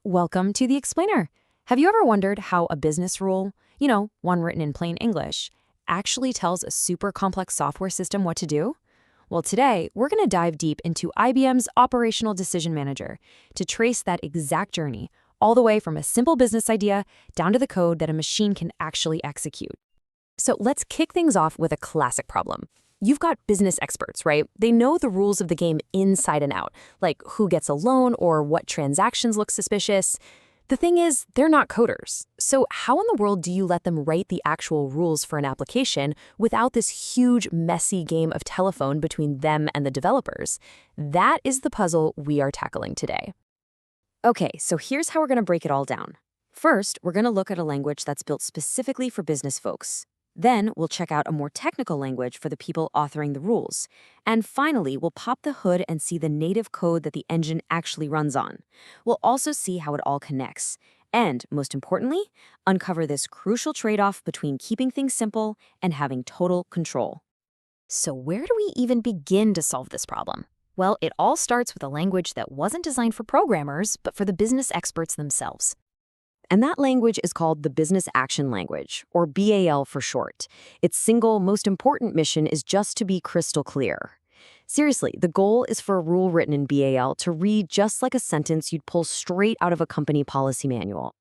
Welcome to the Explainer. Have you ever wondered how a business rule, one written in plain English, actually tells a super complex software system what to do? Well, today, we're going to dive deep into IBM's Operational Decision Manager to trace that exact journey, all the way from a simple business idea down to the code that a machine can actually execute. So let's kick things off with a classic problem. You've got business experts, right? They know the rules of the game inside and out, like who gets a loan or what transactions look suspicious. The thing is, they're not coders. So how in the world do you let them write the actual rules for an application without this huge, messy game of telephone between them and the developers? That is the puzzle we are tackling today. Okay, so here's how we're going to break it all down. First, we're going to look at a language that's built specifically for business folks. Then we'll check out a more technical language for the people authoring the rules. And finally, we'll pop the hood and see the native code that the engine actually runs on. We'll also see how it all connects. And, most importantly, uncover this crucial trade-off between keeping things simple and having total control. So where do we even begin to solve this problem? Well, it all starts with a language that wasn't designed for programmers, but for the business experts themselves. And that language is called the Business Action Language, or BAL for short. Its single, most important mission is just to be crystal clear. Seriously, the goal is for a rule written in BAL to read just like a sentence you'd pull straight out of a company policy manual.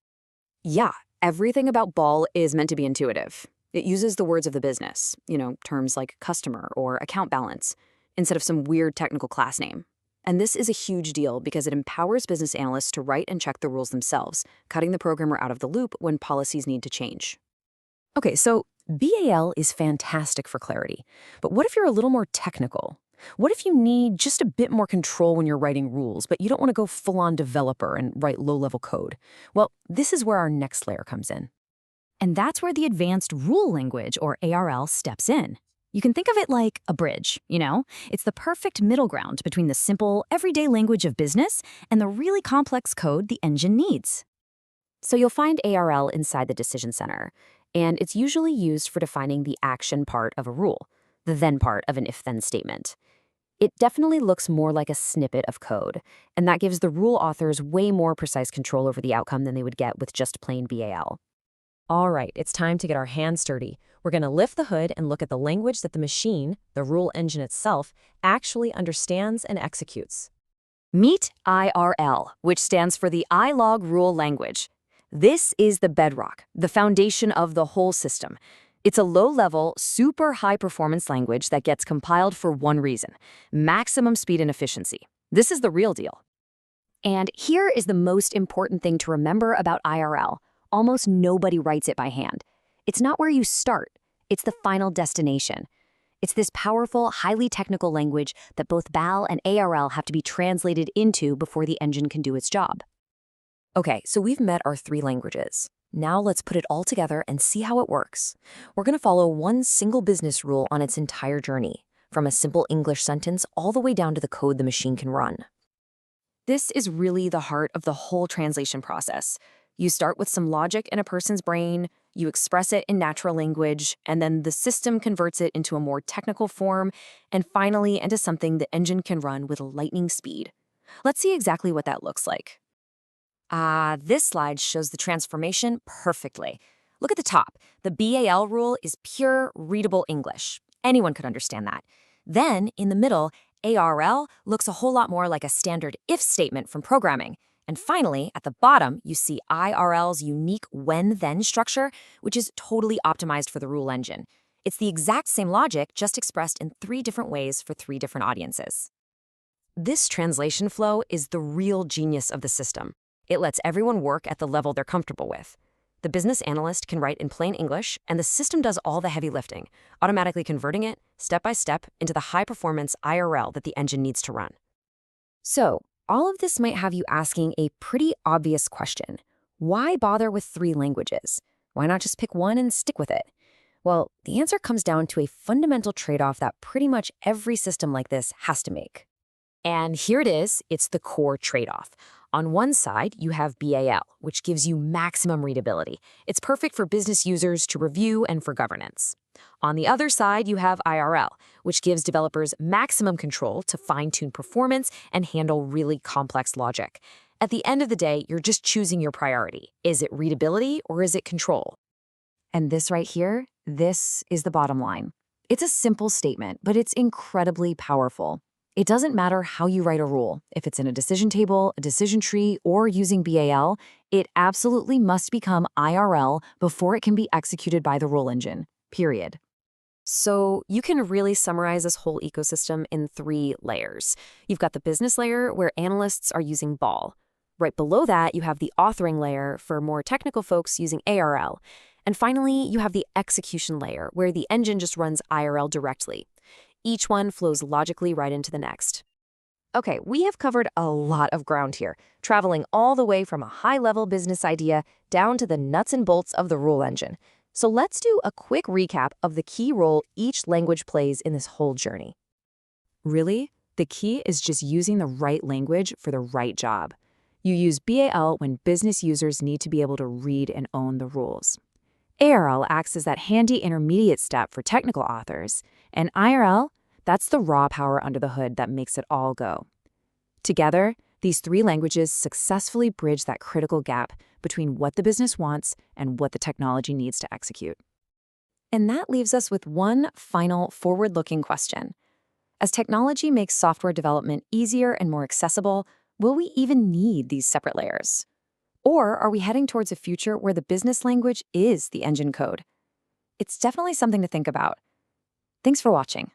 Yeah, everything about BAL is meant to be intuitive. It uses the words of the business, terms like customer or account balance, instead of some weird technical class name. And this is a huge deal because it empowers business analysts to write and check the rules themselves, cutting the programmer out of the loop when policies need to change. Okay, so BAL is fantastic for clarity, but what if you're a little more technical? What if you need just a bit more control when you're writing rules, but you don't want to go full-on developer and write low-level code? Well, this is where our next layer comes in. And that's where the Advanced Rule Language, or ARL, steps in. You can think of it like a bridge, It's the perfect middle ground between the simple, everyday language of business and the really complex code the engine needs. So you'll find ARL inside the decision center, and it's usually used for defining the action part of a rule, the then part of an if-then statement. It definitely looks more like a snippet of code, and that gives the rule authors way more precise control over the outcome than they would get with just plain BAL. All right, it's time to get our hands dirty. We're going to lift the hood and look at the language that the machine, the rule engine itself, actually understands and executes. Meet IRL, which stands for the iLog Rule Language. This is the bedrock, the foundation of the whole system. It's a low-level, super high-performance language that gets compiled for one reason: maximum speed and efficiency. This is the real deal. And here is the most important thing to remember about IRL. Almost nobody writes it by hand. It's not where you start, it's the final destination. It's this powerful, highly technical language that both BAL and ARL have to be translated into before the engine can do its job. Okay, so we've met our three languages. Now let's put it all together and see how it works. We're going to follow one single business rule on its entire journey, from a simple English sentence all the way down to the code the machine can run. This is really the heart of the whole translation process. You start with some logic in a person's brain, you express it in natural language, and then the system converts it into a more technical form, and finally into something the engine can run with lightning speed. Let's see exactly what that looks like. This slide shows the transformation perfectly. Look at the top. The BAL rule is pure, readable English. Anyone could understand that. Then, in the middle, ARL looks a whole lot more like a standard if statement from programming. And finally, at the bottom, you see IRL's unique when-then structure, which is totally optimized for the rule engine. It's the exact same logic, just expressed in three different ways for three different audiences. This translation flow is the real genius of the system. It lets everyone work at the level they're comfortable with. The business analyst can write in plain English, and the system does all the heavy lifting, automatically converting it, step by step, into the high-performance IRL that the engine needs to run. So, all of this might have you asking a pretty obvious question. Why bother with three languages? Why not just pick one and stick with it? Well, the answer comes down to a fundamental trade-off that pretty much every system like this has to make. And here it is, it's the core trade-off. On one side, you have BAL, which gives you maximum readability. It's perfect for business users to review and for governance. On the other side, you have IRL, which gives developers maximum control to fine-tune performance and handle really complex logic. At the end of the day, you're just choosing your priority. Is it readability or is it control? And this right here, this is the bottom line. It's a simple statement, but it's incredibly powerful. It doesn't matter how you write a rule. If it's in a decision table, a decision tree, or using BAL, it absolutely must become IRL before it can be executed by the rule engine, period. So you can really summarize this whole ecosystem in 3 layers. You've got the business layer where analysts are using BAL. Right below that, you have the authoring layer for more technical folks using ARL. And finally, you have the execution layer where the engine just runs IRL directly. Each one flows logically right into the next. Okay, we have covered a lot of ground here, traveling all the way from a high-level business idea down to the nuts and bolts of the rule engine. So let's do a quick recap of the key role each language plays in this whole journey. Really, the key is just using the right language for the right job. You use BAL when business users need to be able to read and own the rules. ARL acts as that handy intermediate step for technical authors, and IRL, that's the raw power under the hood that makes it all go. Together, these 3 languages successfully bridge that critical gap between what the business wants and what the technology needs to execute. And that leaves us with one final forward-looking question. As technology makes software development easier and more accessible, will we even need these separate layers? Or are we heading towards a future where the business language is the engine code? It's definitely something to think about. Thanks for watching.